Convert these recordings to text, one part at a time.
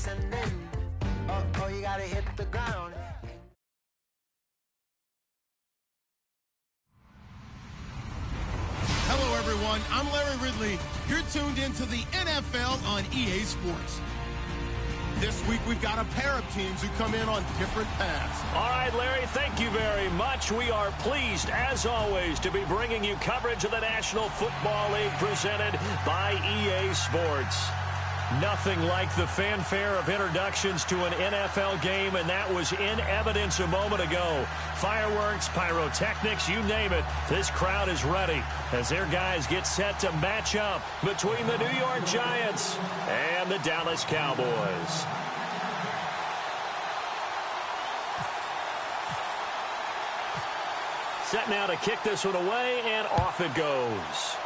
descending. Oh, you gotta hit the ground. Hello, everyone. I'm Larry Ridley. You're tuned into the NFL on EA Sports. This week, we've got a pair of teams who come in on different paths. All right, Larry, thank you very much. We are pleased, as always, to be bringing you coverage of the National Football League presented by EA Sports. Nothing like the fanfare of introductions to an NFL game, and that was in evidence a moment ago. Fireworks, pyrotechnics, you name it. This crowd is ready as their guys get set to match up between the New York Giants and the Dallas Cowboys. Set now to kick this one away, and off it goes.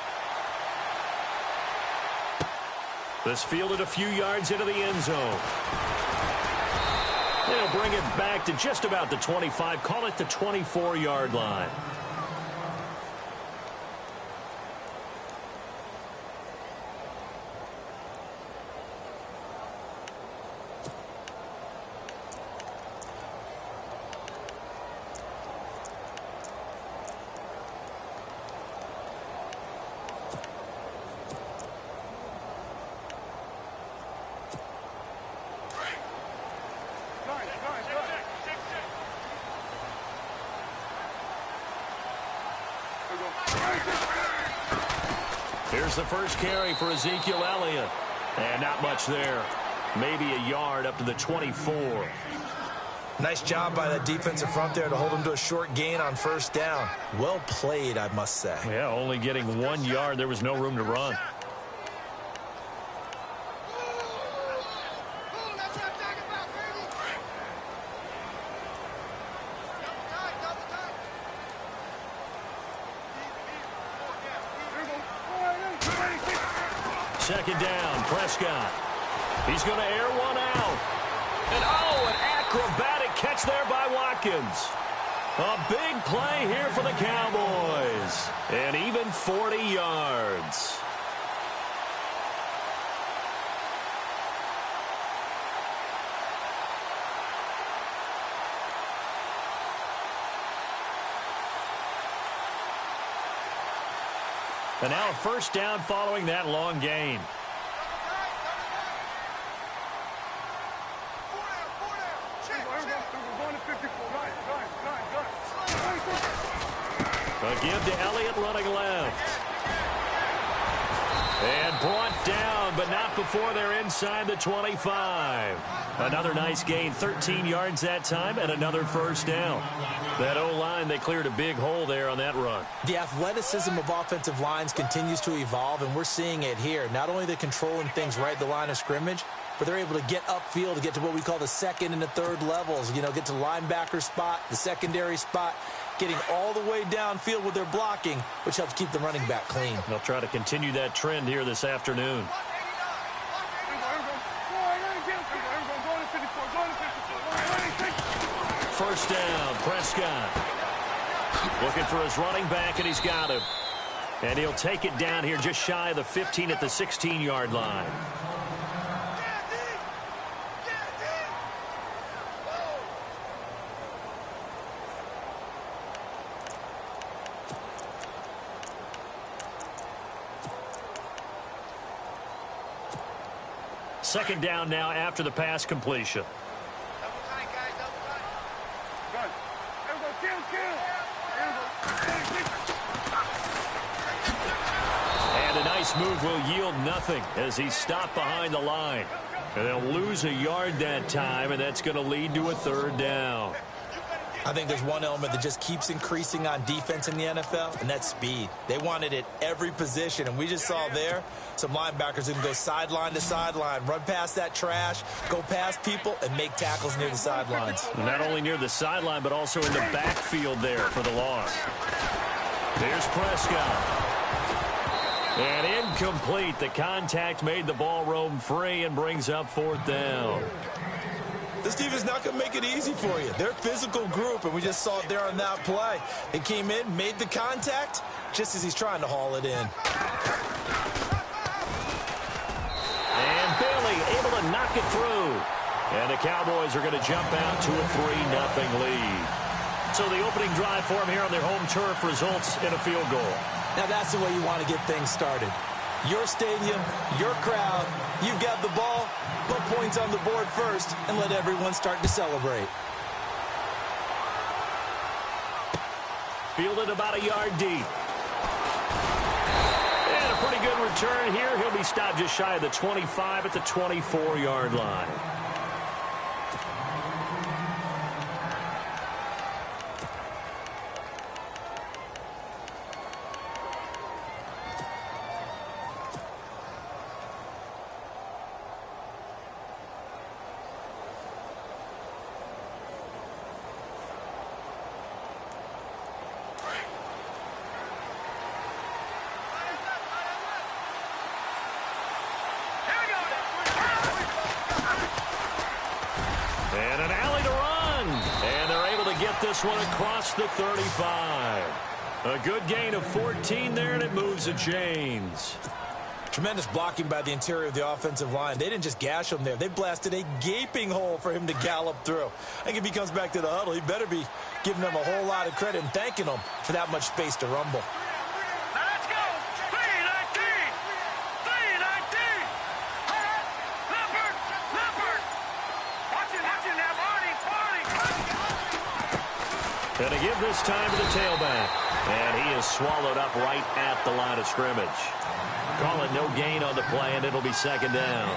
This fielded a few yards into the end zone. They'll bring it back to just about the 25, call it the 24-yard line. Here's the first carry for Ezekiel Elliott. And not much there. Maybe a yard up to the 24. Nice job by that defensive front there to hold him to a short gain on first down. Well played, I must say. Yeah, only getting 1 yard. There was no room to run. Second down, Prescott. He's going to air one out. And, an acrobatic catch there by Watkins. A big play here for the Cowboys. And even 40 yards. And now a first down following that long gain. A give to Elliott running left. And brought down, but not before they're inside the 25. Another nice gain, 13 yards that time, and another first down. That O-line, they cleared a big hole there on that run. The athleticism of offensive lines continues to evolve, and we're seeing it here. Not only are they controlling things right at the line of scrimmage, but they're able to get upfield to get to what we call the second and the third levels. You know, get to the linebacker spot, the secondary spot, getting all the way downfield with their blocking, which helps keep the running back clean. They'll try to continue that trend here this afternoon. First down, Prescott. Looking for his running back, and he's got him. And he'll take it down here just shy of the 15 at the 16-yard line. Second down now after the pass completion. And a nice move will yield nothing as he's stopped behind the line. And they'll lose a yard that time, and that's going to lead to a third down. I think there's one element that just keeps increasing on defense in the NFL, and that's speed. They want it at every position, and we just saw there some linebackers who can go sideline to sideline, run past that trash, go past people, and make tackles near the sidelines. Not only near the sideline, but also in the backfield there for the loss. Here's Prescott. And incomplete. The contact made the ball roam free and brings up fourth down. This team is not going to make it easy for you. They're a physical group, and we just saw it there on that play. They came in, made the contact, just as he's trying to haul it in. And Bailey able to and knock it through. And the Cowboys are going to jump out to a 3-0 lead. So the opening drive for them here on their home turf results in a field goal. Now that's the way you want to get things started. Your stadium, your crowd, you've got the ball, put points on the board first, and let everyone start to celebrate. Fielded about a yard deep. And a pretty good return here. He'll be stopped just shy of the 25 at the 24-yard line. And an alley to run. And they're able to get this one across the 35. A good gain of 14 there, and it moves the chains. Tremendous blocking by the interior of the offensive line. They didn't just gash him there. They blasted a gaping hole for him to gallop through. I think if he comes back to the huddle, he better be giving them a whole lot of credit and thanking them for that much space to rumble. And to give this time to the tailback. And he is swallowed up right at the line of scrimmage. Call it no gain on the play, and it'll be second down.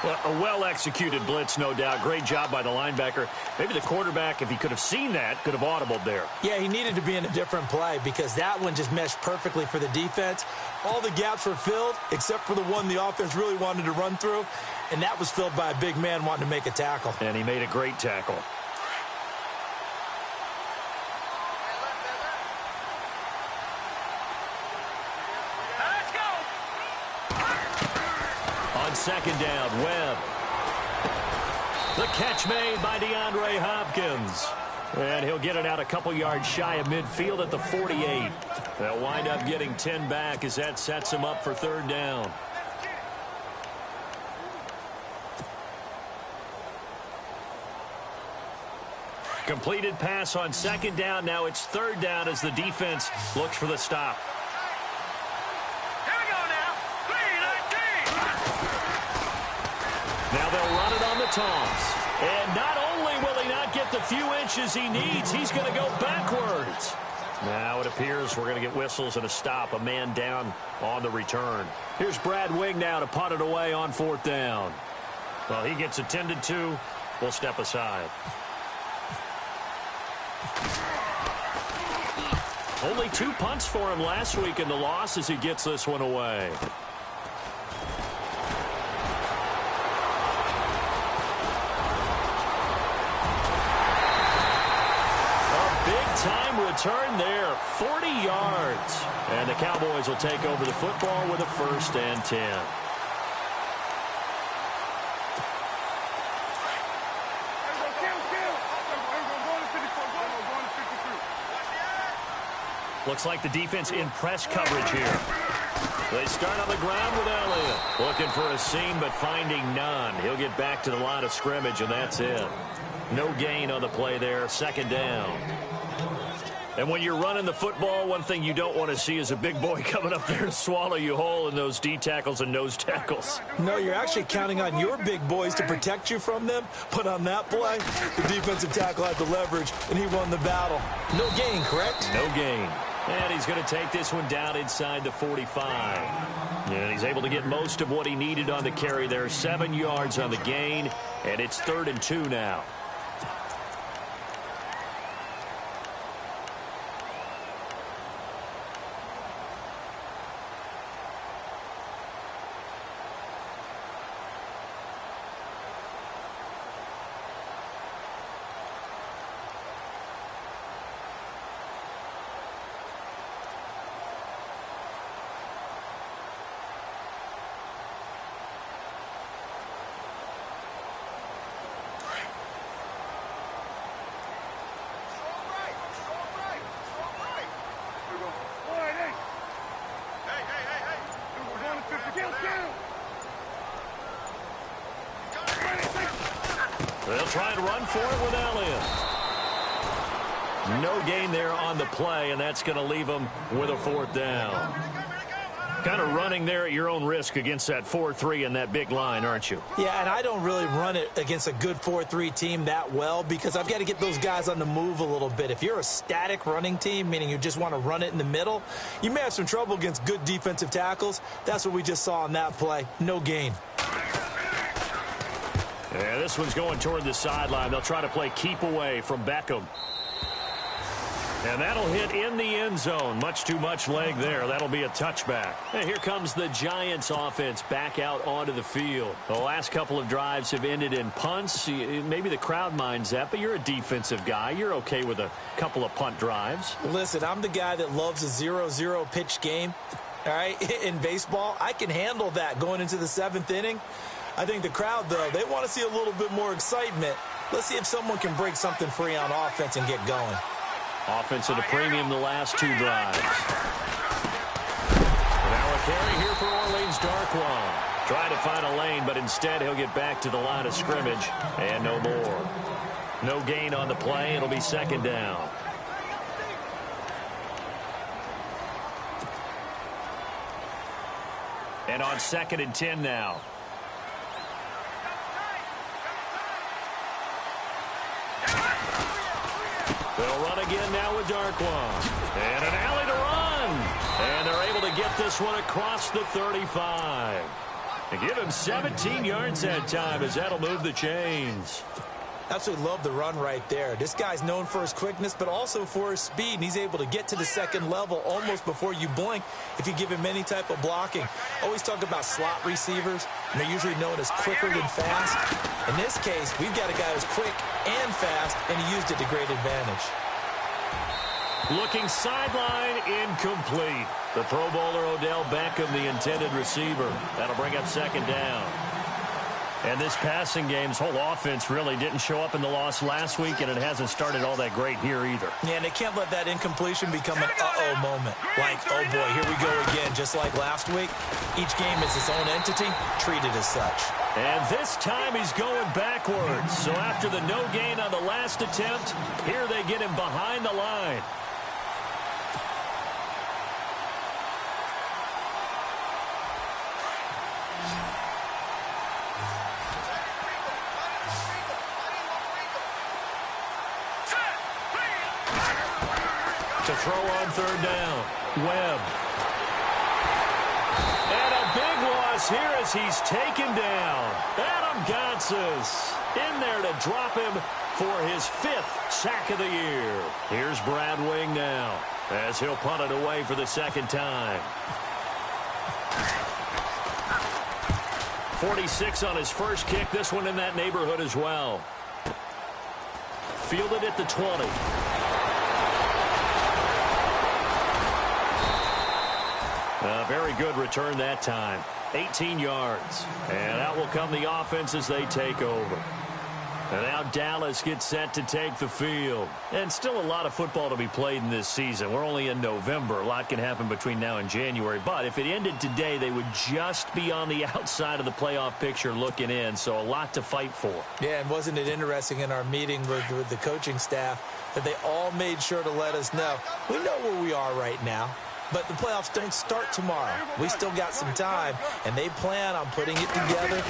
Well, a well-executed blitz, no doubt. Great job by the linebacker. Maybe the quarterback, if he could have seen that, could have audibled there. Yeah, he needed to be in a different play because that one just meshed perfectly for the defense. All the gaps were filled except for the one the offense really wanted to run through, and that was filled by a big man wanting to make a tackle. And he made a great tackle. On second down, Webb. The catch made by DeAndre Hopkins. And he'll get it out a couple yards shy of midfield at the 48. They'll wind up getting 10 back as that sets him up for third down. Completed pass on second down. Now it's third down as the defense looks for the stop. Now they'll run it on the toss. And not only will he not get the few inches he needs, he's going to go backwards. Now it appears we're going to get whistles and a stop. A man down on the return. Here's Brad Wing now to punt it away on fourth down. Well, he gets attended to. We'll step aside. Only 2 punts for him last week in the loss as he gets this one away. Time return there, 40 yards. And the Cowboys will take over the football with a 1st and 10. Looks like the defense in press coverage here. They start on the ground with Elliott. Looking for a seam, but finding none. He'll get back to the line of scrimmage, and that's it. No gain on the play there, second down. And when you're running the football, one thing you don't want to see is a big boy coming up there and swallow you whole in those D tackles and nose tackles. No, you're actually counting on your big boys to protect you from them. But on that play, the defensive tackle had the leverage, and he won the battle. No gain, correct? No gain. And he's going to take this one down inside the 45. And he's able to get most of what he needed on the carry there. 7 yards on the gain, and it's 3rd and 2 now. try and run for it with Elliott. No gain there on the play, and that's going to leave them with a 4th down. Kind of running there at your own risk against that 4-3 and that big line, aren't you? Yeah, and I don't really run it against a good 4-3 team that well because I've got to get those guys on the move a little bit. If you're a static running team, meaning you just want to run it in the middle, you may have some trouble against good defensive tackles. That's what we just saw on that play. No gain. Yeah, this one's going toward the sideline. They'll try to play keep away from Beckham. And that'll hit in the end zone. Much too much leg there. That'll be a touchback. And here comes the Giants offense back out onto the field. The last couple of drives have ended in punts. Maybe the crowd minds that, but you're a defensive guy. You're okay with a couple of punt drives. Listen, I'm the guy that loves a 0-0 pitch game. All right, in baseball, I can handle that going into the 7th inning. I think the crowd, though, they want to see a little bit more excitement. Let's see if someone can break something free on offense and get going. Offense at a premium the last 2 drives. Now a carry here for Orleans Darkwan. Trying to find a lane, but instead he'll get back to the line of scrimmage. And no more. No gain on the play. It'll be 2nd down. And on 2nd and 10 now. They'll run again now with Darkwan. And an alley to run. And they're able to get this one across the 35. And give him 17 yards that time as that'll move the chains. Absolutely love the run right there. This guy's known for his quickness, but also for his speed, and he's able to get to the 2nd level almost before you blink if you give him any type of blocking. Always talk about slot receivers, and they're usually known as quicker than fast. In this case, we've got a guy who's quick and fast, and he used it to great advantage. Looking sideline, incomplete. The Pro Bowler Odell Beckham, the intended receiver. That'll bring up 2nd down. And this passing game's whole offense really didn't show up in the loss last week, and it hasn't started all that great here either. Yeah, and they can't let that incompletion become an uh-oh moment. Like, oh boy, here we go again, just like last week. Each game is its own entity, treated as such. And this time he's going backwards. So after the no gain on the last attempt, here they get him behind the line. To throw on 3rd down, Webb. And a big loss here as he's taken down. Adam Gotsis in there to drop him for his 5th sack of the year. Here's Brad Wing now as he'll punt it away for the 2nd time. 46 on his first kick. This one in that neighborhood as well. Fielded at the 20. A very good return that time. 18 yards. And out will come the offense as they take over. And now Dallas gets set to take the field. And still a lot of football to be played in this season. We're only in November. A lot can happen between now and January. But if it ended today, they would just be on the outside of the playoff picture looking in. So a lot to fight for. Yeah, and wasn't it interesting in our meeting with the coaching staff that they all made sure to let us know. We know where we are right now. But the playoffs don't start tomorrow. We still got some time, and they plan on putting it together,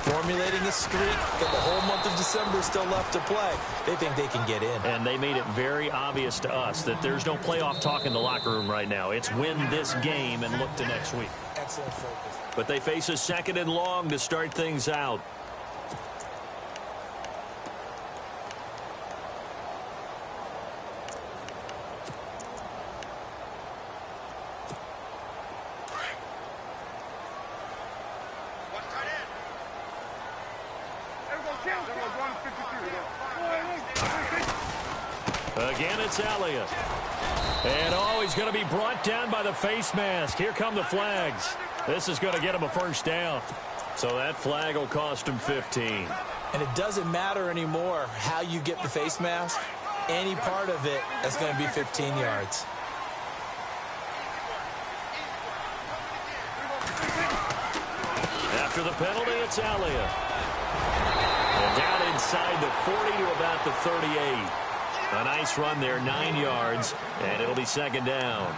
formulating a streak, got the whole month of December still left to play. They think they can get in. And they made it very obvious to us that there's no playoff talk in the locker room right now. It's win this game and look to next week. Excellent focus. But they face a 2nd and long to start things out. Again, it's Elliott. And he's going to be brought down by the face mask. Here come the flags. This is going to get him a 1st down. So that flag will cost him 15. And it doesn't matter anymore how you get the face mask. Any part of it, that's going to be 15 yards. After the penalty, it's Elliott. And down inside the 40 to about the 38. A nice run there, 9 yards, and it'll be second down.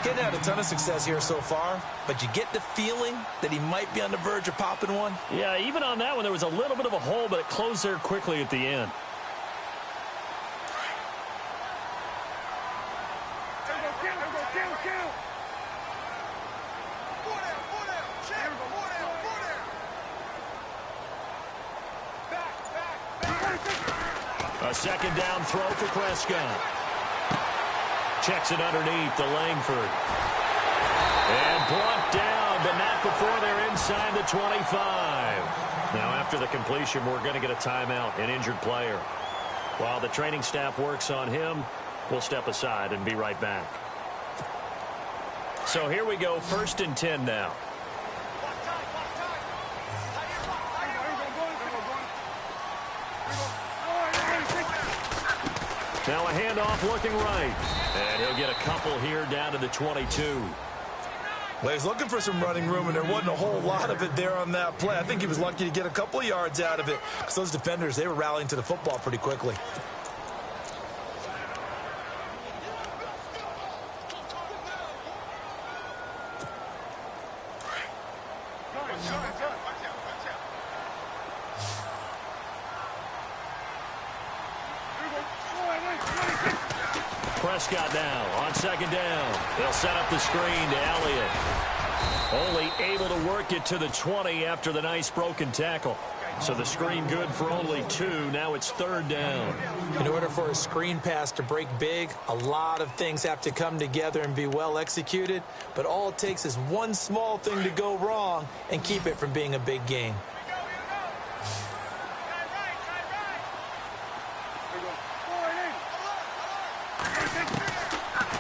Getting had a ton of success here so far, but you get the feeling that he might be on the verge of popping one. Yeah, even on that one, there was a little bit of a hole, but it closed there quickly at the end. A second down throw for Prescott. Checks it underneath to Langford. And brought down, but not before they're inside the 25. Now, after the completion, we're going to get a timeout, an injured player. While the training staff works on him, we'll step aside and be right back. So here we go, 1st and 10 now. Now a handoff looking right. And he'll get a couple here down to the 22. Well, he's looking for some running room, and there wasn't a whole lot of it there on that play. I think he was lucky to get a couple of yards out of it because those defenders, they were rallying to the football pretty quickly. Prescott now on second down. They'll set up the screen to Elliott. Only able to work it to the 20 after the nice broken tackle. So the screen good for only 2. Now it's 3rd down. In order for a screen pass to break big, a lot of things have to come together and be well executed. But all it takes is one small thing to go wrong and keep it from being a big gain.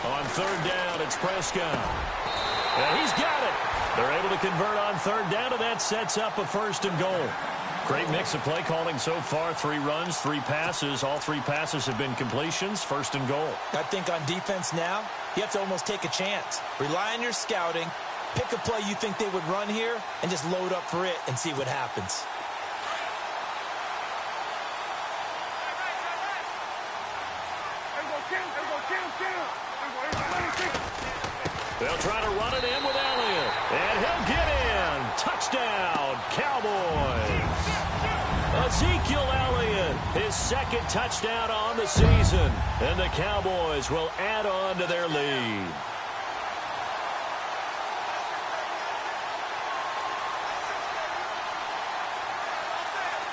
On 3rd down, it's Prescott. And he's got it. They're able to convert on 3rd down, and that sets up a 1st and goal. Great mix of play calling so far. 3 runs, 3 passes. All 3 passes have been completions. 1st and goal. I think on defense now, you have to almost take a chance. Rely on your scouting. Pick a play you think they would run here, and just load up for it and see what happens. They'll try to run it in with Elliott. And he'll get in. Touchdown, Cowboys. Ezekiel Elliott, his 2nd touchdown on the season. And the Cowboys will add on to their lead.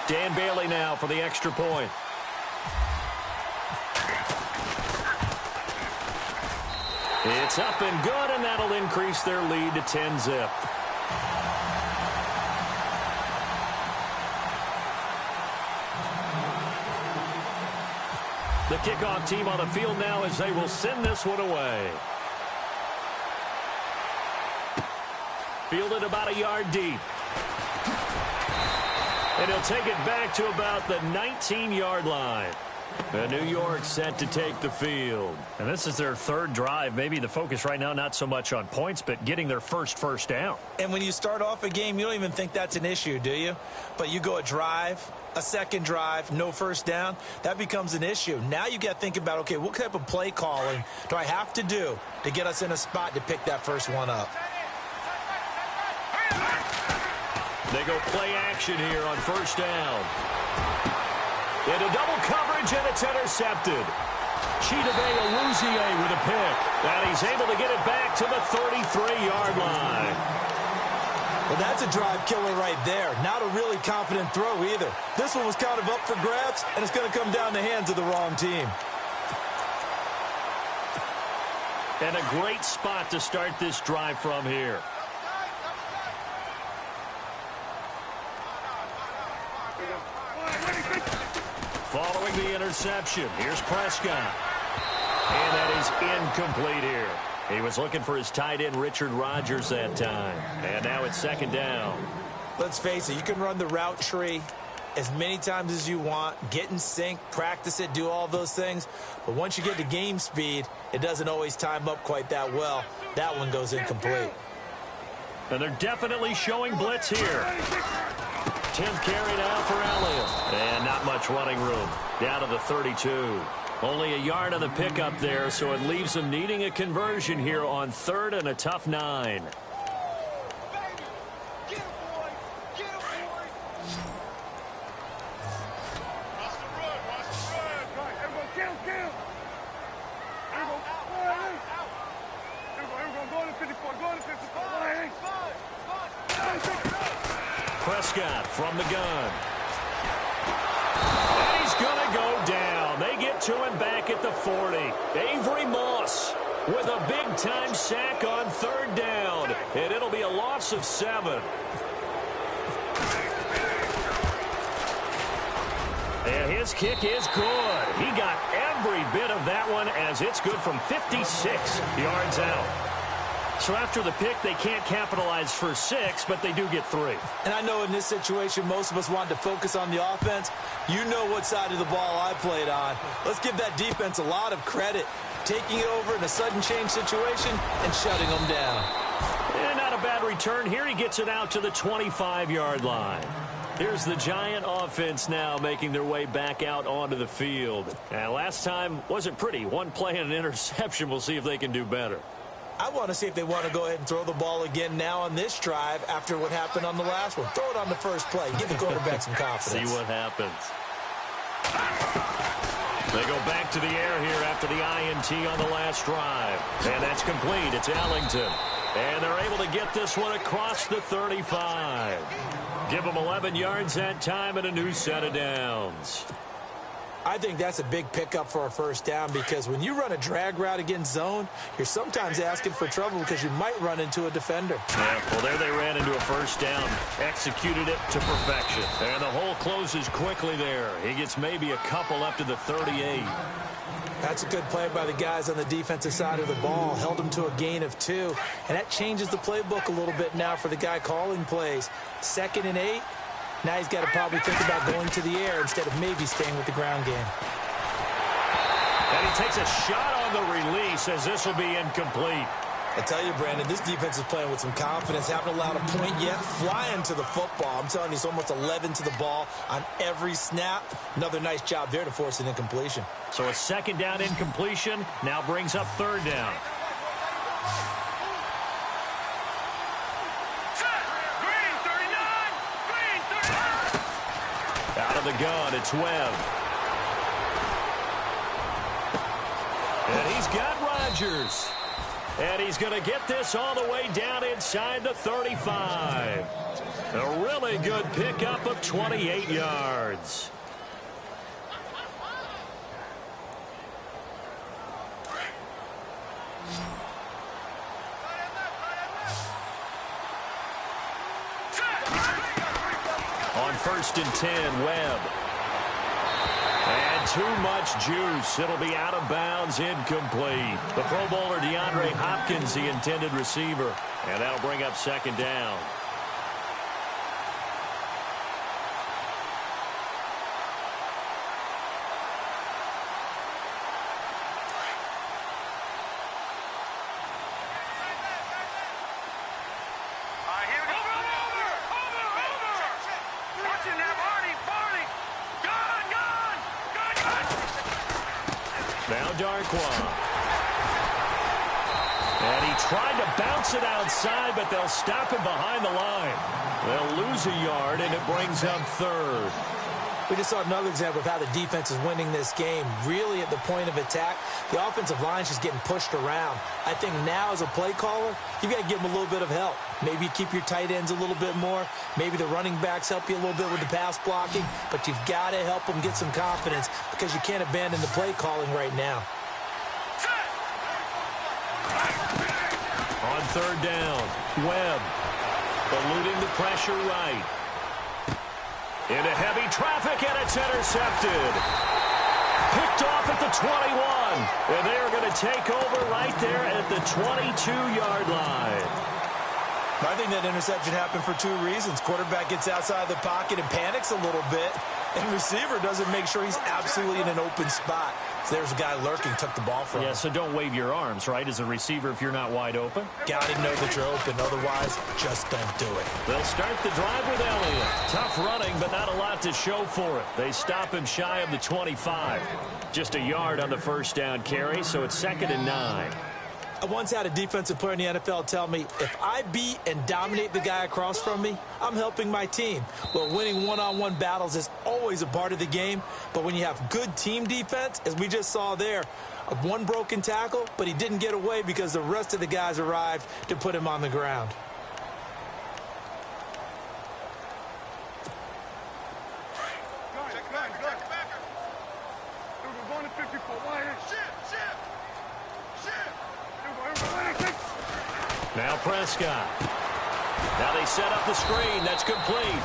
Dan Bailey now for the extra point. It's up and good, and that'll increase their lead to 10-zip. The kickoff team on the field now as they will send this one away. Fielded about a yard deep. And he'll take it back to about the 19-yard line. And New York set to take the field. And this is their 3rd drive. Maybe the focus right now not so much on points, but getting their first down. And when you start off a game, you don't even think that's an issue, do you? But you go a drive, a 2nd drive, no 1st down, that becomes an issue. Now you got to think about, okay, what type of play calling do I have to do to get us in a spot to pick that first one up? They go play action here on 1st down. Into double coverage, and it's intercepted. Chidobe Awuzie with a pick. And he's able to get it back to the 33-yard line. Well, that's a drive killer right there. Not a really confident throw either. This one was kind of up for grabs, and it's going to come down the hands of the wrong team. And a great spot to start this drive from here. Following the interception, here's Prescott. And that is incomplete here. He was looking for his tight end, Richard Rodgers, that time. And now it's 2nd down. Let's face it, you can run the route tree as many times as you want, get in sync, practice it, do all those things. But once you get to game speed, it doesn't always time up quite that well. That one goes incomplete. And they're definitely showing blitz here. 10th carry now for Elliott. And not much running room. Down to the 32. Only a yard on the pickup there, so it leaves them needing a conversion here on 3rd and a tough 9. Prescott from the gun. And he's going to go down. They get to him back at the 40. Avery Moss with a big-time sack on 3rd down. And it'll be a loss of 7. And his kick is good. He got every bit of that one as it's good from 56 yards out. So after the pick, they can't capitalize for 6, but they do get 3. And I know in this situation, most of us wanted to focus on the offense. You know what side of the ball I played on. Let's give that defense a lot of credit, taking it over in a sudden change situation and shutting them down. And not a bad return here. He gets it out to the 25-yard line. Here's the Giant offense now making their way back out onto the field. And last time wasn't pretty. One play and an interception. We'll see if they can do better. I want to see if they want to go ahead and throw the ball again now on this drive after what happened on the last one. Throw it on the first play. Give the quarterback some confidence. See what happens. They go back to the air here after the INT on the last drive. And that's complete. It's Ellington. And they're able to get this one across the 35. Give them 11 yards that time and a new set of downs. I think that's a big pickup for a first down because when you run a drag route against zone, you're sometimes asking for trouble because you might run into a defender. Yeah, well, there they ran into a first down, executed it to perfection. And the hole closes quickly there. He gets maybe a couple up to the 38. That's a good play by the guys on the defensive side of the ball. Held him to a gain of 2. And that changes the playbook a little bit now for the guy calling plays. 2nd and 8. Now he's got to probably think about going to the air instead of maybe staying with the ground game. And he takes a shot on the release as this will be incomplete. I tell you, Brandon, this defense is playing with some confidence. Haven't allowed a point yet. Flying to the football. I'm telling you, it's almost 11 to the ball on every snap. Another nice job there to force an incompletion. So a 2nd down incompletion now brings up 3rd down. Out of the gun, it's Webb. And he's got Rodgers. And he's going to get this all the way down inside the 35. A really good pickup of 28 yards. On 1st and 10, Webb. And too much juice. It'll be out of bounds, incomplete. The Pro Bowler DeAndre Hopkins, the intended receiver. And that'll bring up 2nd down. Now Darquan. And he tried to bounce it outside, but they'll stop him behind the line. They'll lose a yard, and it brings up 3rd. We just saw another example of how the defense is winning this game. Really at the point of attack, the offensive line is just getting pushed around. I think now as a play caller, you've got to give them a little bit of help. Maybe you keep your tight ends a little bit more. Maybe the running backs help you a little bit with the pass blocking. But you've got to help them get some confidence because you can't abandon the play calling right now. On 3rd down, Webb eluding the pressure right. Into heavy traffic, and it's intercepted. Picked off at the 21. And they're going to take over right there at the 22-yard line. I think that interception happened for two reasons. Quarterback gets outside the pocket and panics a little bit, and receiver doesn't make sure he's absolutely in an open spot. So there's a guy lurking, took the ball from him. Yeah, so don't wave your arms, right, as a receiver if you're not wide open. Got to know that you're open. Otherwise, just don't do it. They'll start the drive with Elliott. Tough running, but not a lot to show for it. They stop him shy of the 25. Just a yard on the first down carry, so it's 2nd and 9. I once had a defensive player in the NFL tell me, if I beat and dominate the guy across from me, I'm helping my team. Well, winning one-on-one battles is always a part of the game, but when you have good team defense, as we just saw there, one broken tackle, but he didn't get away because the rest of the guys arrived to put him on the ground. Now Prescott. Now they set up the screen. That's complete.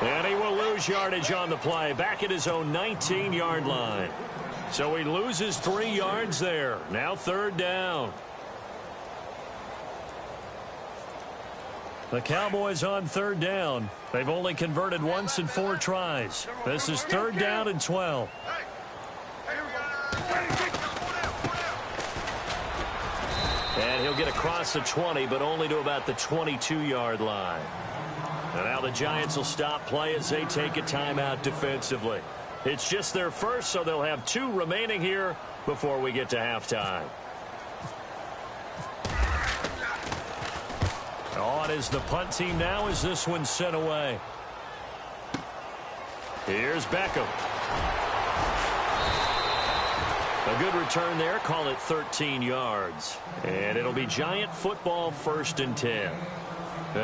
And he will lose yardage on the play. Back at his own 19-yard line. So he loses 3 yards there. Now 3rd down. The Cowboys on 3rd down. They've only converted once in 4 tries. This is 3rd down and 12. And he'll get across the 20, but only to about the 22-yard line. And now the Giants will stop play as they take a timeout defensively. It's just their first, so they'll have 2 remaining here before we get to halftime. On is the punt team now as this one's sent away. Here's Beckham. A good return there. Call it 13 yards. And it'll be Giant football 1st and 10.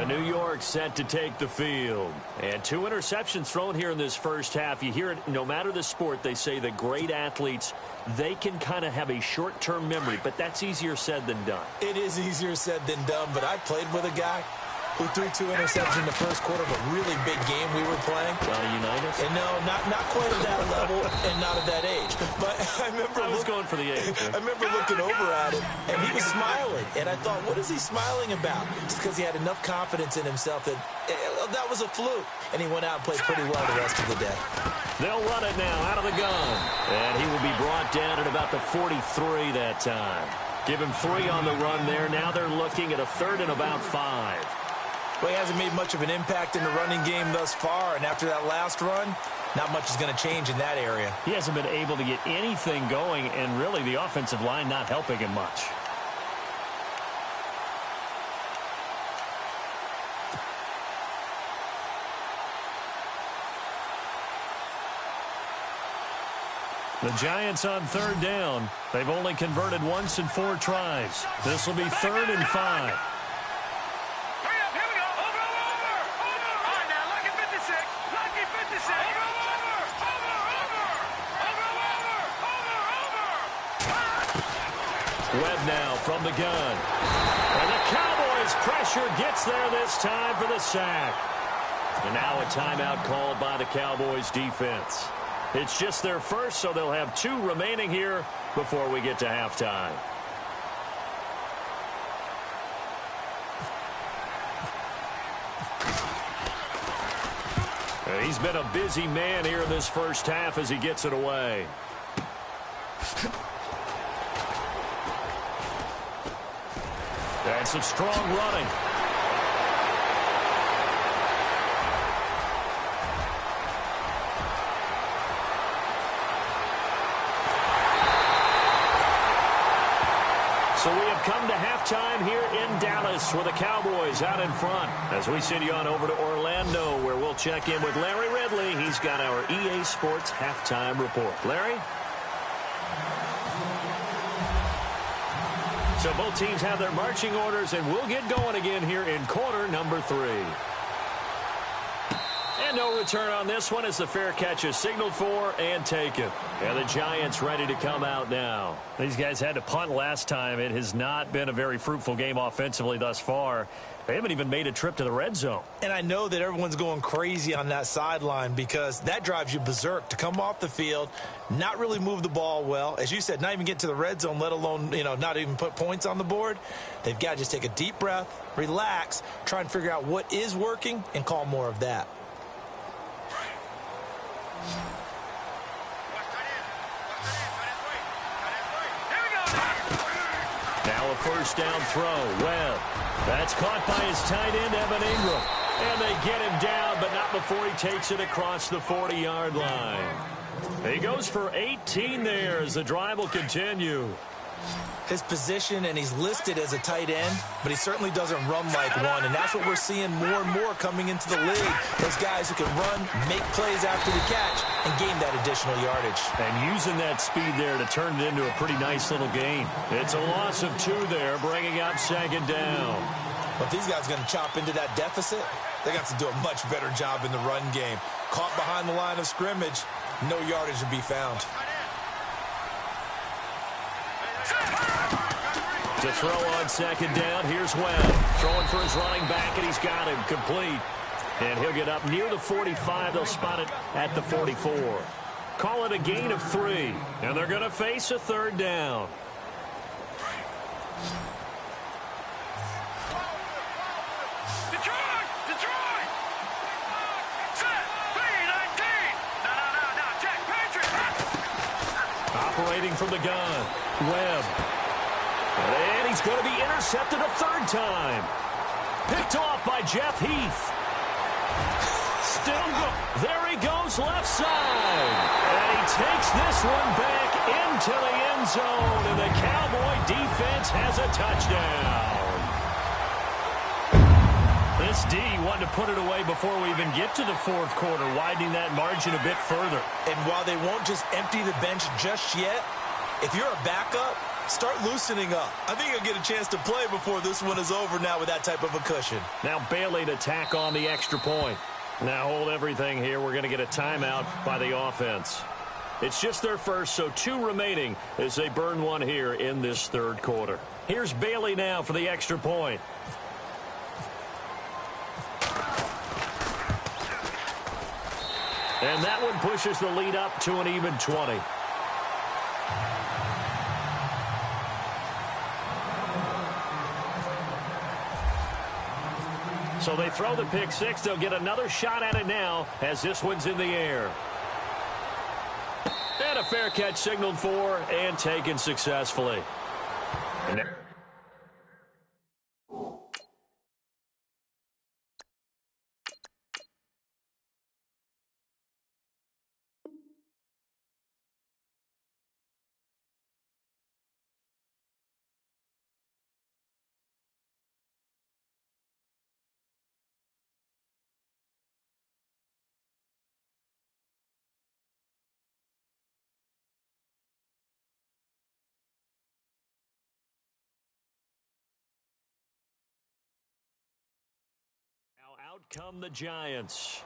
New York set to take the field. And 2 interceptions thrown here in this first half. You hear it, no matter the sport, they say that great athletes, they can kind of have a short-term memory, but that's easier said than done. It is easier said than done, but I played with a guy who threw 2 interceptions in the first quarter of a really big game we were playing. Johnny Unitas? And no, not quite at that level and not at that age. But I remember I was going for the age. I remember looking over at him, and he was smiling. And I thought, what is he smiling about? It's because he had enough confidence in himself that that was a fluke. And he went out and played pretty well the rest of the day. They'll run it now out of the gun. And he will be brought down at about the 43 that time. Give him 3 on the run there. Now they're looking at a 3rd and about 5. Well, he hasn't made much of an impact in the running game thus far, and after that last run, not much is going to change in that area. He hasn't been able to get anything going, and really the offensive line not helping him much. The Giants on 3rd down. They've only converted once in 4 tries. This will be 3rd and 5. Webb now from the gun. And the Cowboys pressure gets there this time for the sack. And now a timeout called by the Cowboys defense. It's just their first, so they'll have 2 remaining here before we get to halftime. And he's been a busy man here in this first half as he gets it away. And some strong running. So we have come to halftime here in Dallas with the Cowboys out in front. As we send you on over to Orlando, where we'll check in with Larry Ridley. He's got our EA Sports halftime report. Larry? So both teams have their marching orders, and we'll get going again here in quarter number 3. And no return on this one as the fair catch is signaled for and taken. And the Giants ready to come out now. These guys had to punt last time. It has not been a very fruitful game offensively thus far. They haven't even made a trip to the red zone. And I know that everyone's going crazy on that sideline because that drives you berserk to come off the field, not really move the ball well. As you said, not even get to the red zone, let alone, not even put points on the board. They've got to just take a deep breath, relax, try and figure out what is working and call more of that. Now a first down throw. Webb. That's caught by his tight end, Evan Ingram. And they get him down, but not before he takes it across the 40-yard line. He goes for 18 there as the drive will continue. His position, and he's listed as a tight end, but he certainly doesn't run like one, and that's what we're seeing more and more coming into the league. Those guys who can run, make plays after the catch, and gain that additional yardage. And using that speed there to turn it into a pretty nice little gain. It's a loss of 2 there, bringing up second down. But if these guys are going to chop into that deficit, they got to do a much better job in the run game. Caught behind the line of scrimmage, no yardage to be found. To throw on second down, here's Webb. Throwing for his running back, and he's got him complete. And he'll get up near the 45. They'll spot it at the 44. Call it a gain of 3. And they're going to face a third down. Operating from the gun, Webb. And he's going to be intercepted a third time. Picked off by Jeff Heath. Still go. There he goes left side. And he takes this one back into the end zone. And the Cowboy defense has a touchdown. This D wanted to put it away before we even get to the fourth quarter, widening that margin a bit further. And while they won't just empty the bench just yet, if you're a backup, start loosening up. I think you'll get a chance to play before this one is over now with that type of a cushion. Now Bailey to tack on the extra point. Now hold everything here. We're going to get a timeout by the offense. It's just their first, so 2 remaining as they burn one here in this third quarter. Here's Bailey now for the extra point. And that one pushes the lead up to an even 20. So they throw the pick 6. They'll get another shot at it now as this one's in the air. And a fair catch signaled for and taken successfully. Out come the Giants.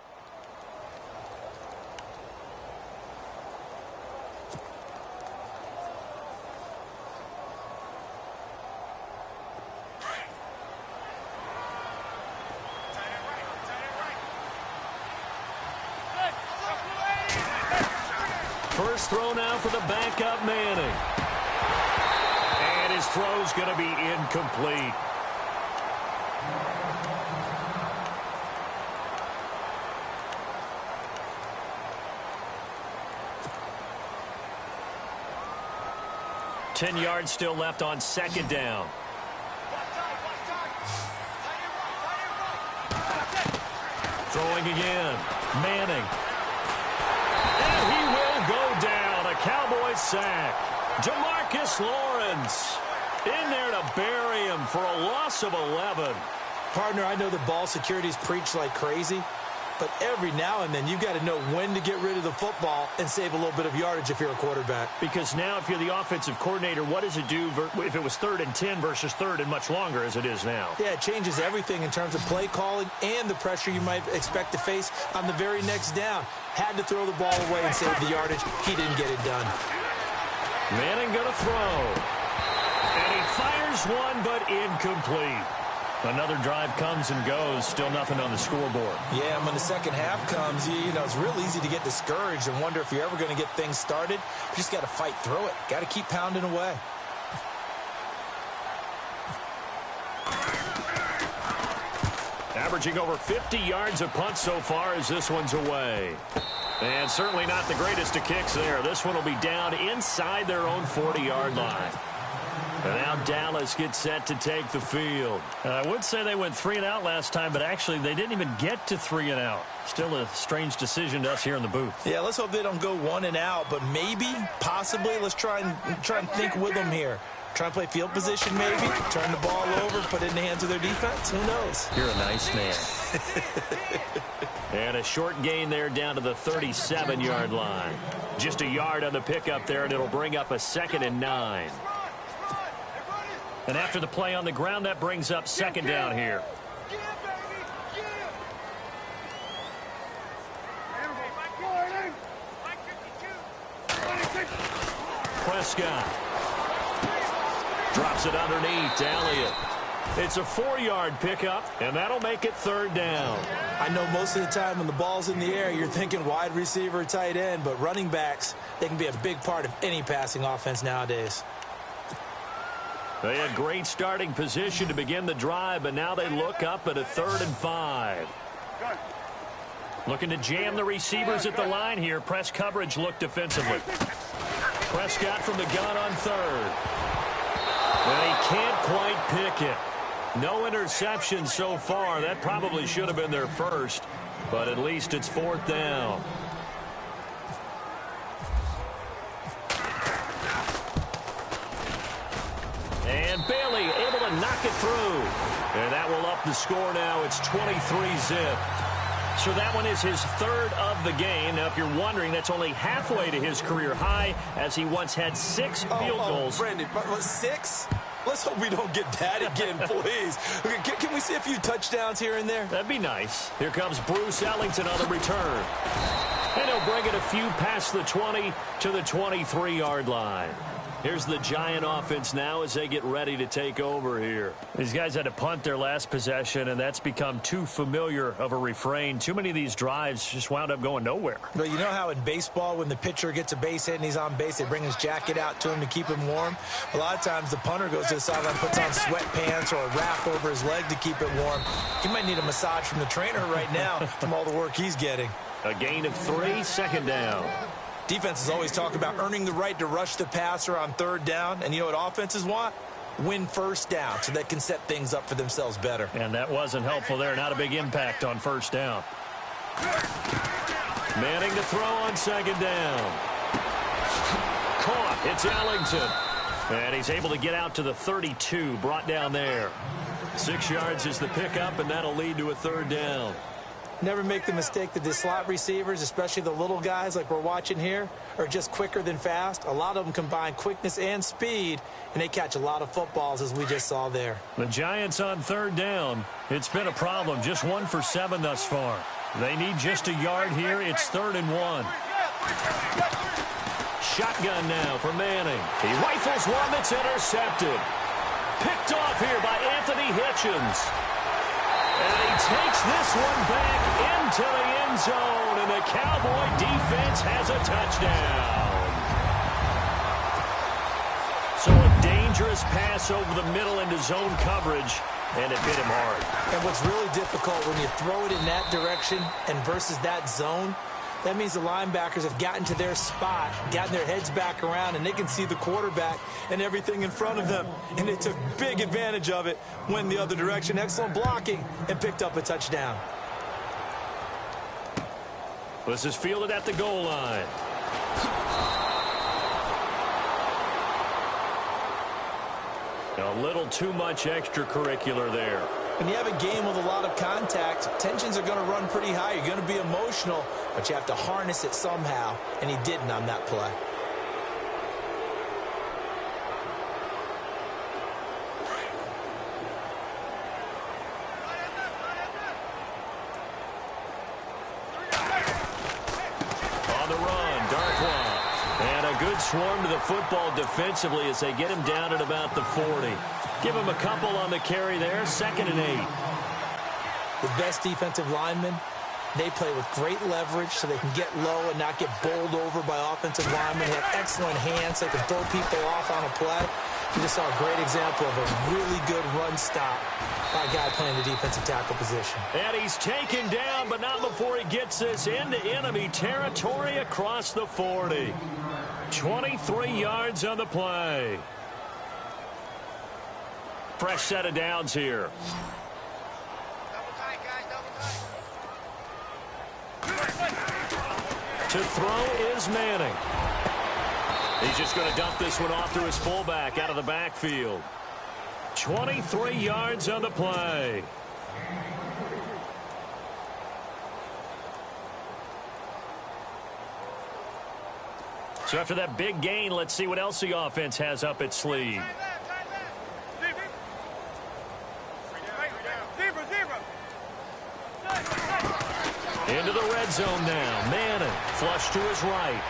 First throw now for the backup Manning. And his throw's going to be incomplete. Ten yards still left on second down. Throwing again. Manning. And he will go down. A Cowboy sack. DeMarcus Lawrence in there to bury him for a loss of 11. Partner, I know the ball security's preached like crazy, But every now and then, you've got to know when to get rid of the football and save a little bit of yardage if you're a quarterback. Because now if you're the offensive coordinator, what does it do if it was 3rd and 10 versus 3rd and much longer as it is now? Yeah, it changes everything in terms of play calling and the pressure you might expect to face on the very next down. Had to throw the ball away and save the yardage. He didn't get it done. Manning going to throw. And he fires one, but incomplete. Another drive comes and goes. Still nothing on the scoreboard. Yeah, and when the second half comes, you know, it's real easy to get discouraged and wonder if you're ever going to get things started. You just got to fight through it. Got to keep pounding away. Averaging over 50 yards a punt so far as this one's away. And certainly not the greatest of kicks there. This one will be down inside their own 40-yard line. And now Dallas gets set to take the field. I would say they went 3 and out last time, but actually they didn't even get to 3 and out. Still a strange decision to us here in the booth. Yeah, let's hope they don't go 1 and out, but maybe, possibly, let's try and think with them here. Try and play field position maybe, turn the ball over, put it in the hands of their defense. Who knows? You're a nice man. And a short gain there down to the 37-yard line. Just a yard on the pickup there, and it'll bring up a 2nd and 9. And after the play on the ground, that brings up 2nd down here. Prescott drops it underneath to Elliott. It's a 4-yard pickup, and that'll make it 3rd down. I know most of the time when the ball's in the air, you're thinking wide receiver, tight end, but running backs, they can be a big part of any passing offense nowadays. They had great starting position to begin the drive, but now they look up at a 3rd and 5. Looking to jam the receivers at the line here. Press coverage look defensively. Prescott from the gun on 3rd. And he can't quite pick it. No interception so far. That probably should have been their first, but at least it's 4th down. And Bailey able to knock it through. And that will up the score now. It's 23-zip. So that one is his 3rd of the game. Now, if you're wondering, that's only halfway to his career high, as he once had 6 field goals. Brandon, 6? Let's hope we don't get that again, please. Can we see a few touchdowns here and there? That'd be nice. Here comes Bruce Ellington on the return. And he'll bring it a few past the 20 to the 23-yard line. Here's the Giant offense now as they get ready to take over here. These guys had to punt their last possession, and that's become too familiar of a refrain. Too many of these drives just wound up going nowhere. But you know how in baseball, when the pitcher gets a base hit and he's on base, they bring his jacket out to him to keep him warm? A lot of times the punter goes to the sideline, puts on sweatpants or a wrap over his leg to keep it warm. He might need a massage from the trainer right now from all the work he's getting. A gain of 3, 2nd down. Defenses always talk about earning the right to rush the passer on 3rd down. And you know what offenses want? Win 1st down so they can set things up for themselves better. And that wasn't helpful there. Not a big impact on 1st down. Manning to throw on 2nd down. Caught. It's Ellington. And he's able to get out to the 32. Brought down there. 6 yards is the pickup, and that'll lead to a 3rd down. Never make the mistake that the slot receivers, especially the little guys like we're watching here, are just quicker than fast. A lot of them combine quickness and speed, and they catch a lot of footballs, as we just saw there. The Giants on 3rd down. It's been a problem. Just 1 for 7 thus far. They need just a yard here. It's 3rd and 1. Shotgun now for Manning. He rifles one that's intercepted. Picked off here by Anthony Hitchens. And he takes this one back into the end zone, and the Cowboy defense has a touchdown. So a dangerous pass over the middle into zone coverage, and it hit him hard. And what's really difficult when you throw it in that direction and versus that zone, that means the linebackers have gotten to their spot, gotten their heads back around, and they can see the quarterback and everything in front of them. And they took big advantage of it, went the other direction. Excellent blocking, and picked up a touchdown. This is fielded at the goal line. A little too much extracurricular there. When you have a game with a lot of contact, tensions are going to run pretty high. You're going to be emotional, but you have to harness it somehow, and he didn't on that play. Good swarm to the football defensively as they get him down at about the 40. Give him a couple on the carry there, 2nd and 8. The best defensive linemen, they play with great leverage so they can get low and not get bowled over by offensive linemen. They have excellent hands. They can throw people off on a play. You just saw a great example of a really good run stop by a guy playing the defensive tackle position. And he's taken down, but not before he gets this into enemy territory across the 40. 23 yards on the play. Fresh set of downs here. To throw is Manning. He's just going to dump this one off to his fullback out of the backfield. 23 yards on the play. So after that big gain, let's see what else the offense has up its sleeve. Into the red zone now. Manning, flush to his right.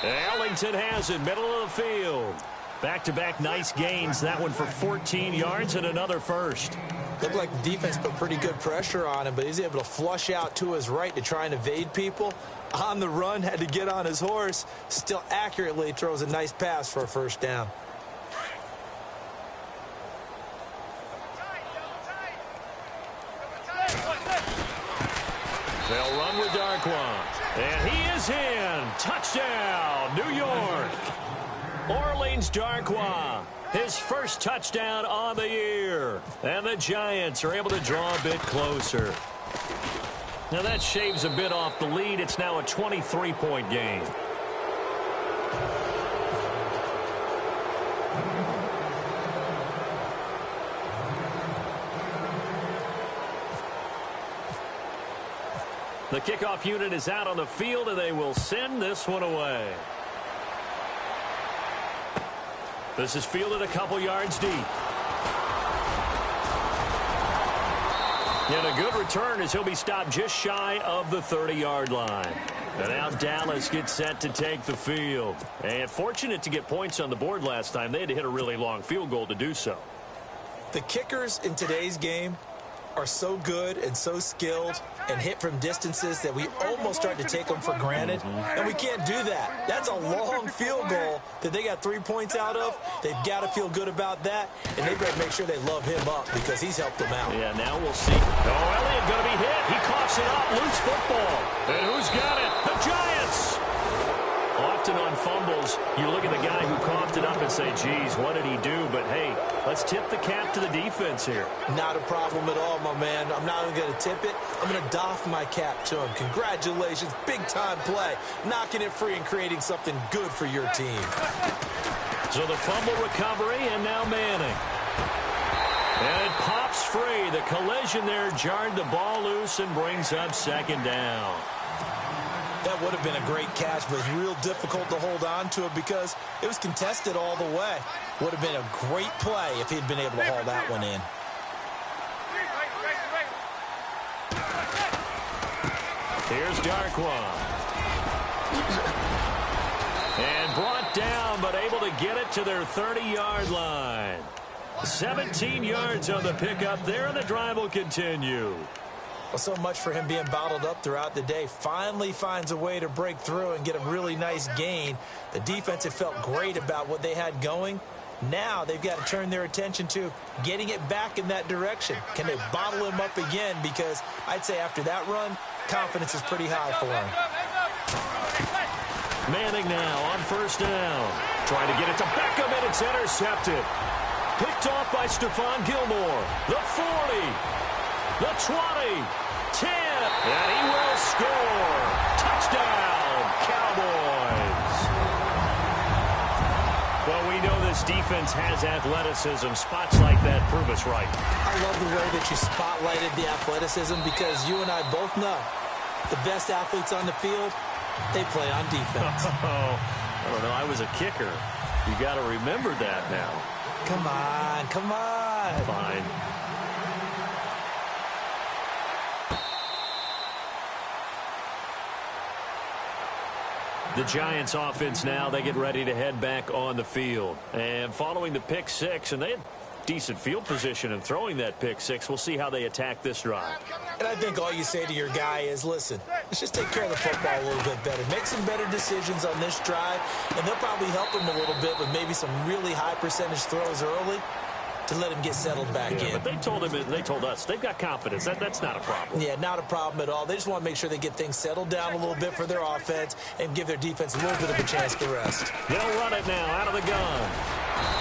Ellington has it, middle of the field. Back-to-back nice gains. That one for 14 yards and another first. Looked like the defense put pretty good pressure on him, but he's able to flush out to his right to try and evade people. On the run, had to get on his horse. Still accurately throws a nice pass for a first down. They'll run with Darkwa. And he is in. Touchdown, New York. Orleans Darkwa, his first touchdown on the year. And the Giants are able to draw a bit closer. Now that shaves a bit off the lead. It's now a 23-point game. The kickoff unit is out on the field, and they will send this one away. This is fielded a couple yards deep. And a good return as he'll be stopped just shy of the 30-yard line. And now Dallas gets set to take the field. And fortunate to get points on the board last time. They had to hit a really long field goal to do so. The kickers in today's game are so good and so skilled and hit from distances that we almost start to take them for granted. And we can't do that. That's a long field goal that they got 3 points out of. They've got to feel good about that, and they better make sure they love him up because he's helped them out. Yeah, now we'll see. Oh, Elliott going to be hit. He coughs it up. Loose football. And who's got it? The Giants. Often on fumbles, you look at the guy who coughed it up and say, geez, what did he do? But, hey, let's tip the cap to the defense here. Not a problem at all, my man. I'm not even going to tip it. I'm going to doff my cap to him. Congratulations. Big-time play. Knocking it free and creating something good for your team. So the fumble recovery, and now Manning. And it pops free. The collision there jarred the ball loose and brings up second down. That would have been a great catch, but it's real difficult to hold on to it because it was contested all the way. Would have been a great play if he'd been able to haul that one in. Here's Darkwa. And brought down, but able to get it to their 30-yard line. 17 yards on the pickup there, and the drive will continue. Well, so much for him being bottled up throughout the day. Finally finds a way to break through and get a really nice gain. The defense had felt great about what they had going. Now they've got to turn their attention to getting it back in that direction. Can they bottle him up again? Because I'd say after that run, confidence is pretty high for him. Manning now on first down. Trying to get it to Beckham, and it's intercepted. Picked off by Stephon Gilmore. The 40. The 20. 10. And he will score. Touchdown, Cowboys. Well, we know this defense has athleticism. Spots like that prove us right. I love the way that you spotlighted the athleticism because you and I both know the best athletes on the field, they play on defense. I don't know. I was a kicker. You got to remember that now. Come on, come on. Fine. The Giants offense now, they get ready to head back on the field. And following the pick six, and they had decent field position in throwing that pick six, we'll see how they attack this drive. And I think all you say to your guy is, listen, let's just take care of the football a little bit better. Make some better decisions on this drive, and they'll probably help him a little bit with maybe some really high percentage throws early to let him get settled back in. But they told us they've got confidence. That's not a problem. Yeah, not a problem at all. They just want to make sure they get things settled down a little bit for their offense and give their defense a little bit of a chance to rest. They'll run it now out of the gun.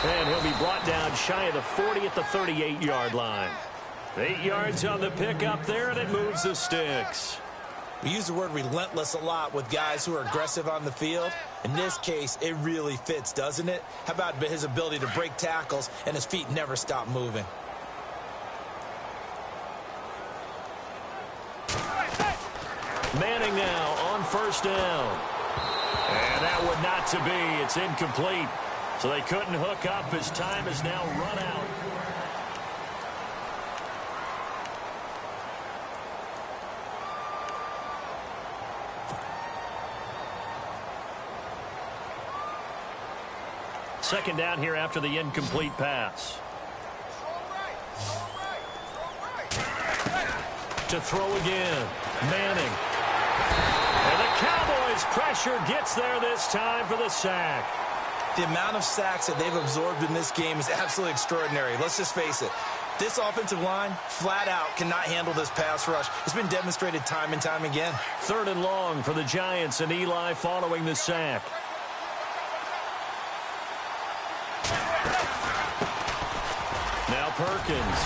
And he'll be brought down shy of the 40 at the 38-yard line. 8 yards on the pickup there, and it moves the sticks. We use the word relentless a lot with guys who are aggressive on the field. In this case, it really fits, doesn't it? How about his ability to break tackles and his feet never stop moving? Manning now on first down. And that would not to be. It's incomplete. So they couldn't hook up. His time is now run out. Second down here after the incomplete pass. To throw again. Manning. And the Cowboys' pressure gets there this time for the sack. The amount of sacks that they've absorbed in this game is absolutely extraordinary. Let's just face it. This offensive line, flat out, cannot handle this pass rush. It's been demonstrated time and time again. 3rd and long for the Giants, and Eli following the sack. Now Perkins.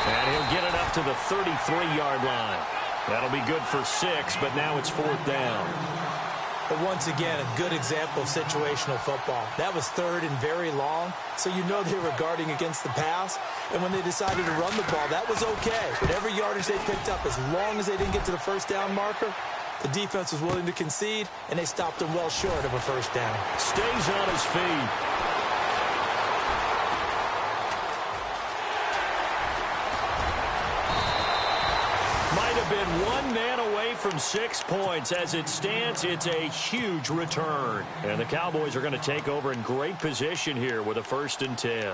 And he'll get it up to the 33-yard line. That'll be good for 6, but now it's 4th down. But once again, a good example of situational football. That was 3rd and very long, so you know they were guarding against the pass. And when they decided to run the ball, that was okay. But every yardage they picked up, as long as they didn't get to the first down marker, the defense was willing to concede, and they stopped them well short of a first down. Stays on his feet. Might have been one man away from 6 points. As it stands, it's a huge return. And the Cowboys are going to take over in great position here with a 1st and 10.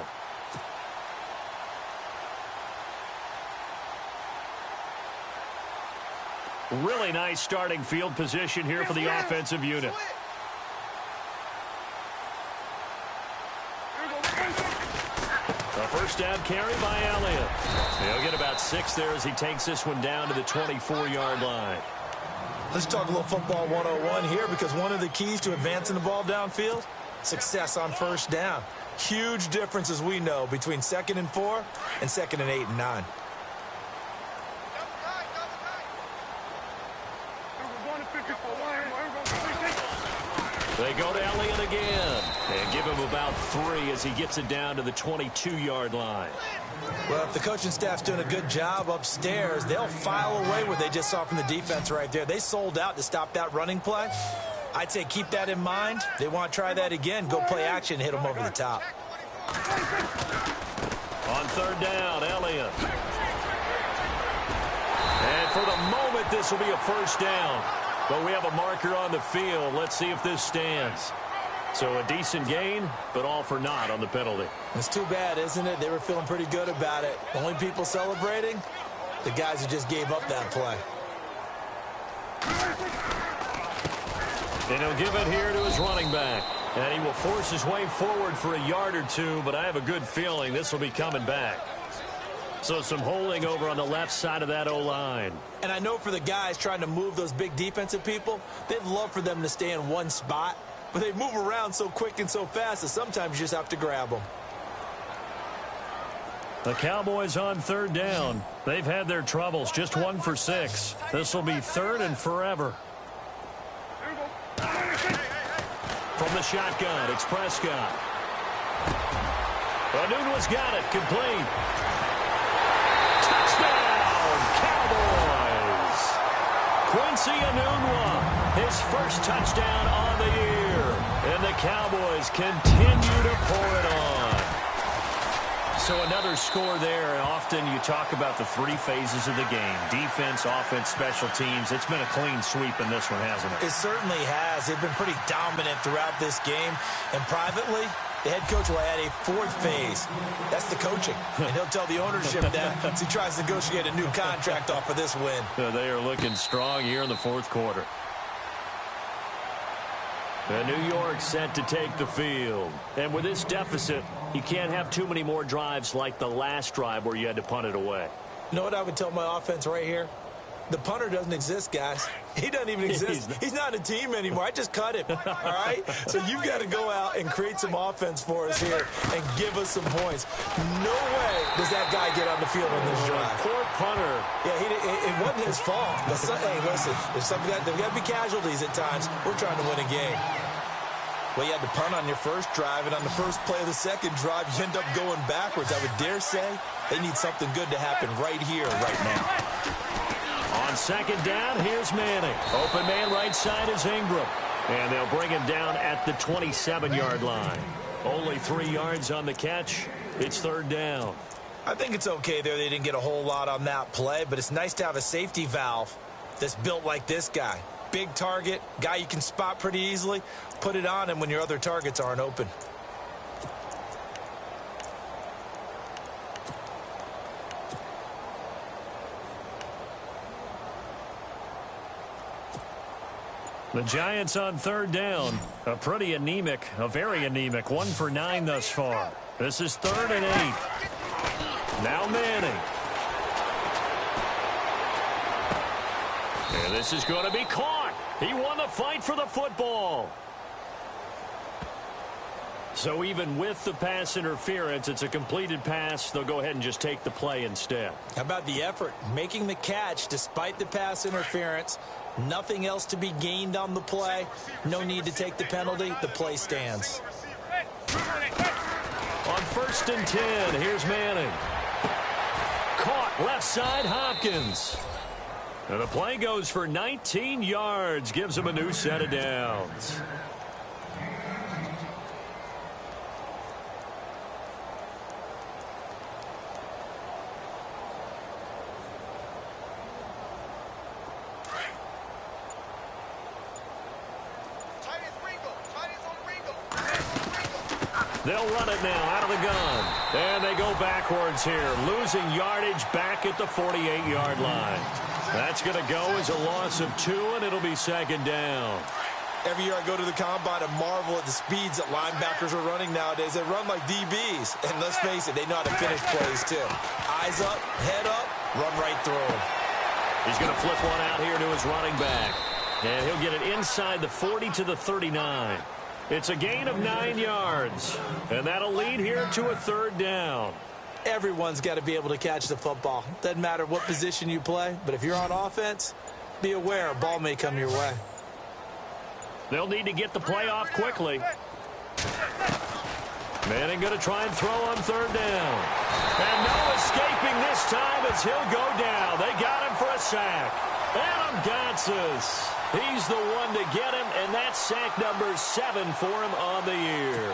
Really nice starting field position here for the offensive unit. A first down carry by Elliott. He'll get about 6 there as he takes this one down to the 24-yard line. Let's talk a little football 101 here, because one of the keys to advancing the ball downfield, success on first down. Huge difference, as we know, between 2nd and 4 and 2nd and 8 and 9. They go to Elliott again and give him about 3 as he gets it down to the 22-yard line. Well, if the coaching staff's doing a good job upstairs, they'll file away what they just saw from the defense right there. They sold out to stop that running play. I'd say keep that in mind. They want to try that again. Go play action and hit them over the top. On 3rd down, Elliott. And for the moment, this will be a first down. But we have a marker on the field. Let's see if this stands. So a decent gain, but all for naught on the penalty. It's too bad, isn't it? They were feeling pretty good about it. The only people celebrating, the guys who just gave up that play. And he'll give it here to his running back. And he will force his way forward for a yard or 2, but I have a good feeling this will be coming back. So some holding over on the left side of that O-line. And I know for the guys trying to move those big defensive people, they'd love for them to stay in one spot. But they move around so quick and so fast that sometimes you just have to grab them. The Cowboys on 3rd down. They've had their troubles, just 1 for 6. This will be 3rd and forever. From the shotgun, it's Prescott. Anunwa's got it. Complete. Touchdown, Cowboys. Quincy Enunwa, his first touchdown on the year. And the Cowboys continue to pour it on. So another score there, and often you talk about the three phases of the game. Defense, offense, special teams. It's been a clean sweep in this one, hasn't it? It certainly has. They've been pretty dominant throughout this game. And privately, the head coach will add a fourth phase. That's the coaching. And he'll tell the ownership that as he tries to negotiate a new contract off of this win. They are looking strong here in the fourth quarter. And New York set to take the field. And with this deficit, you can't have too many more drives like the last drive where you had to punt it away. You know what I would tell my offense right here? The punter doesn't exist, guys. He doesn't even exist. He's not a team anymore. I just cut him, all right? So you've got to go out and create some offense for us here and give us some points. No way does that guy get on the field on this drive. Poor punter. Yeah, it wasn't his fault. But hey, listen, there's got to be casualties at times. We're trying to win a game. Well, you had to punt on your first drive, and on the first play of the second drive, you end up going backwards. I would dare say they need something good to happen right here, right now. On second down, here's Manning. Open man right side is Ingram. And they'll bring him down at the 27-yard line. Only 3 yards on the catch. It's third down. I think it's okay there. They didn't get a whole lot on that play, but it's nice to have a safety valve that's built like this guy. Big target, guy you can spot pretty easily. Put it on him when your other targets aren't open. The Giants on third down. A very anemic, 1 for 9 thus far. This is 3rd and 8. Now Manning. And this is going to be caught. He won the fight for the football. So even with the pass interference, it's a completed pass. They'll go ahead and just take the play instead. How about the effort? Making the catch despite the pass interference. Nothing else to be gained on the play. No need to take the penalty. The play stands. On 1st and 10, here's Manning. Caught left side, Hopkins. And the play goes for 19 yards. Gives him a new set of downs. They'll run it now out of the gun. And they go backwards here. Losing yardage back at the 48-yard line. That's going to go as a loss of 2, and it'll be second down. Every year I go to the combine and marvel at the speeds that linebackers are running nowadays. They run like DBs. And let's face it, they know how to finish plays too. Eyes up, head up, run right through them. He's going to flip one out here to his running back. And he'll get it inside the 40 to the 39. It's a gain of 9 yards. And that'll lead here to a third down. Everyone's got to be able to catch the football. Doesn't matter what position you play, but if you're on offense, be aware a ball may come your way. They'll need to get the play off quickly. Manning going to try and throw on third down. And no escaping this time as he'll go down. They got him for a sack. Adam Gotsis. He's the one to get him, and that's sack number 7 for him on the year.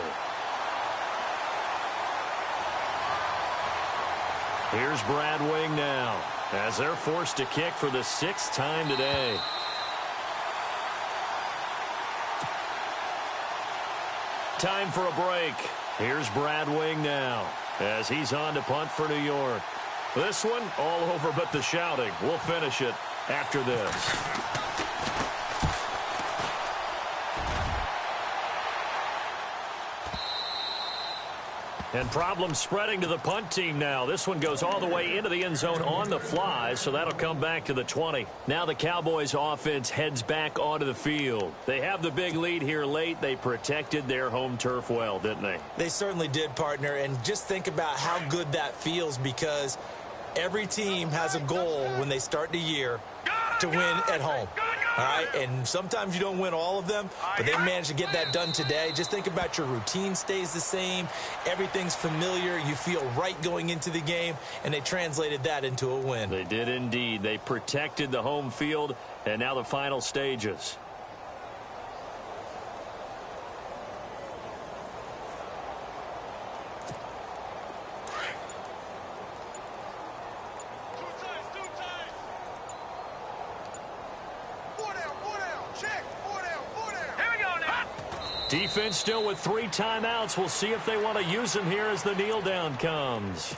Here's Brad Wing now as they're forced to kick for the 6th time today. Time for a break. Here's Brad Wing now as he's on to punt for New York. This one all over but the shouting. We'll finish it after this. And problems spreading to the punt team now. This one goes all the way into the end zone on the fly, so that'll come back to the 20. Now the Cowboys offense heads back onto the field. They have the big lead here late. They protected their home turf well, didn't they? They certainly did, partner. And just think about how good that feels, because every team has a goal when they start the year to win at home. All right, and sometimes you don't win all of them, but they managed to get that done today. Just think about your routine stays the same. Everything's familiar. You feel right going into the game, and they translated that into a win. They did indeed. They protected the home field, and now the final stages. Defense still with 3 timeouts. We'll see if they want to use them here as the kneel down comes.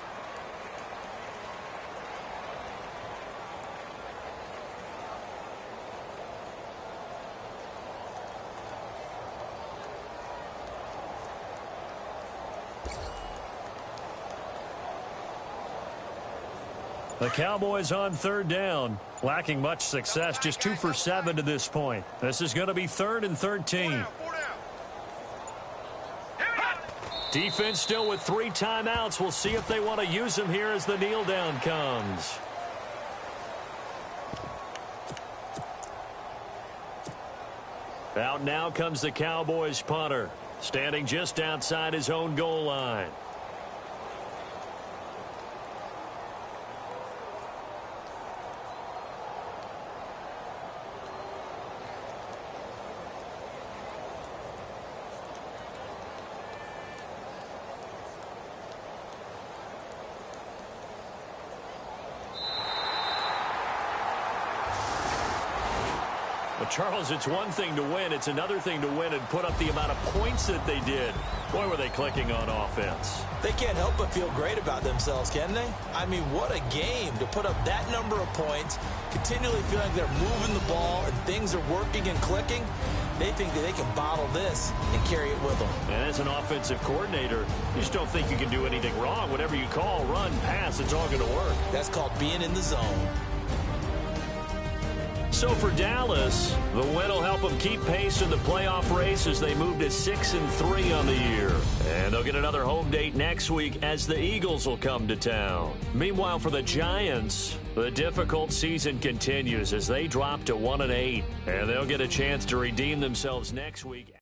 The Cowboys on 3rd down. Lacking much success, just 2 for 7 to this point. This is going to be 3rd and 13. Defense still with 3 timeouts. We'll see if they want to use them here as the kneel down comes. Out now comes the Cowboys punter, standing just outside his own goal line. Charles, it's one thing to win. It's another thing to win and put up the amount of points that they did. Boy, were they clicking on offense. They can't help but feel great about themselves, can they? I mean, what a game to put up that number of points, continually feeling like they're moving the ball and things are working and clicking. They think that they can bottle this and carry it with them. And as an offensive coordinator, you just don't think you can do anything wrong. Whatever you call, run, pass, it's all going to work. That's called being in the zone. So for Dallas, the win will help them keep pace in the playoff race as they move to 6-3 on the year. And they'll get another home date next week as the Eagles will come to town. Meanwhile, for the Giants, the difficult season continues as they drop to 1-8. And they'll get a chance to redeem themselves next week.